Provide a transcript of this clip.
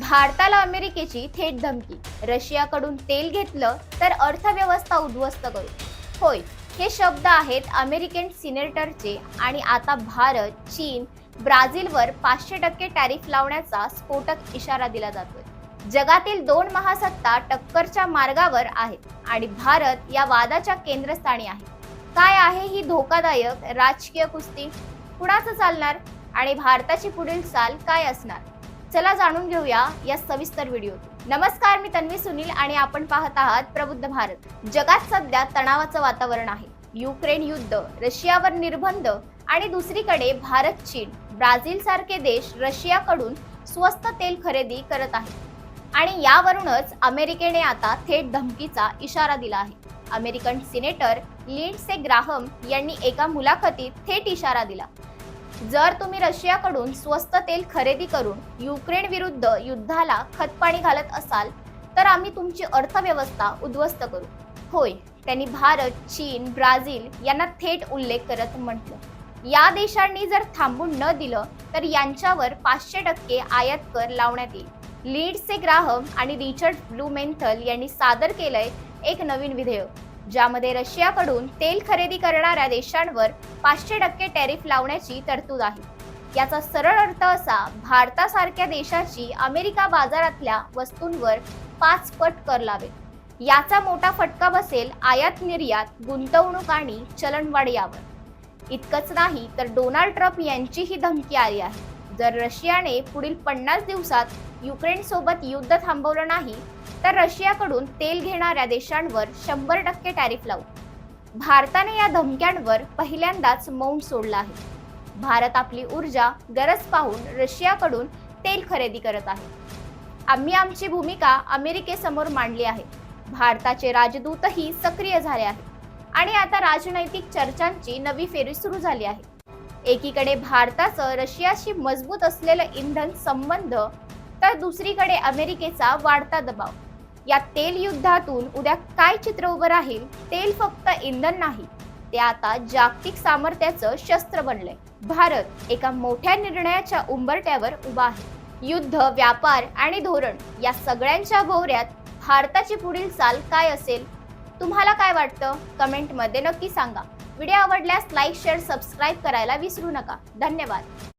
भारताला अमेरिकेची थेट धमकी. रशियाकडून तेल घेतलं तर अर्थव्यवस्था उद्ध्वस्त करू. होय, हे शब्द आहेत अमेरिकन सिनेटरचे आणि आता भारत, चीन, ब्राझीलवर 500% टॅरिफ लावण्याचा स्फोटक इशारा दिला जातोय. जगातील दोन महासत्ता टक्करच्या मार्गावर आहेत आणि भारत या वादाच्या केंद्रस्थानी आहे. काय आहे ही धोकादायक राजकीय कुस्ती? कुणाचं चालणार आणि भारताची पुढील चाल काय असणार? चला जाणून घेऊया या सविस्तर व्हिडिओत. नमस्कार, मी तन्वी सुनील आणि आपण पाहत आहात प्रबुद्ध भारत. जगात सध्या तणावाचं वातावरण आहे. युक्रेन युद्ध, रशियावर निर्बंध आणि दुसरीकडे भारत, चीन, ब्राझील सारखे देश रशियाकडून स्वस्त तेल खरेदी करत आहेत आणि यावरूनच अमेरिकेने आता थेट धमकीचा इशारा दिला आहे. अमेरिकन सिनेटर लिंडसे ग्राहम यांनी एका मुलाखतीत थेट इशारा दिला, जर तुम्ही रशियाकडून स्वस्त तेल खरेदी करून युक्रेन विरुद्ध युद्धाला खतपाणी घालत असाल तर आम्ही तुमची अर्थव्यवस्था उद्ध्वस्त करू. होय, त्यांनी भारत, चीन, ब्राझील यांना थेट उल्लेख करत म्हटलं, या देशांनी जर थांबून न दिलं तर यांच्यावर 500% आयात कर लावण्यात येईल. लिंडसे ग्राहम आणि रिचर्ड ब्लूमेंथल यांनी सादर केलंय एक नवीन विधेयक, ज्यामध्ये रशियाकडून तेल खरेदी करणाऱ्या देशांवर 500% टॅरिफ लावण्याची तरतूद आहे. याचा सरळ अर्थ असा, भारतासारख्या देशाची अमेरिका बाजारातल्या वस्तूंवर 5 पट कर लावेल. याचा मोठा फटका बसेल आयात निर्यात, गुंतवणूक आणि चलनवाढ यावर. इतकंच नाही तर डोनाल्ड ट्रम्प यांची ही धमकी आली आहे, जर रशियाने पुढील 50 दिवसात युक्रेन सोबत युद्ध थांबवलं नाही तर रशियाकडून तेल घेणाऱ्या देशांवर 100% टॅरिफ लावू. भारताने या धमक्यांवर पहिल्यांदाच मौन सोडलं आहे. भारत आपली ऊर्जा गरज पाहून रशियाकडून तेल खरेदी करत आहे. आम्ही आमची भूमिका अमेरिकेसमोर मांडली आहे. भारताचे राजदूतही सक्रिय झाले आहेत आणि आता राजनैतिक चर्चांची नवी फेरी सुरू झाली आहे. एकीकडे भारताचं रशियाशी मजबूत असलेलं इंधन संबंध तर दुसरीकडे अमेरिकेचा वाढता दबाव. या तेल युद्धातून उद्या काय चित्र उभं राहील? तेल फक्त इंधन नाही, ते आता जागतिक सामर्थ्याचं शस्त्र बनलंय. भारत एका मोठ्या निर्णयाच्या उंबरठ्यावर उभा आहे. युद्ध, व्यापार आणि धोरण या सगळ्यांच्या भोवऱ्यात भारताची पुढील चाल काय असेल? तुम्हाला काय वाटतं? कमेंटमध्ये नक्की सांगा. व्हिडिओ आवडल्यास लाईक, शेअर, सबस्क्राईब करायला विसरू नका. धन्यवाद.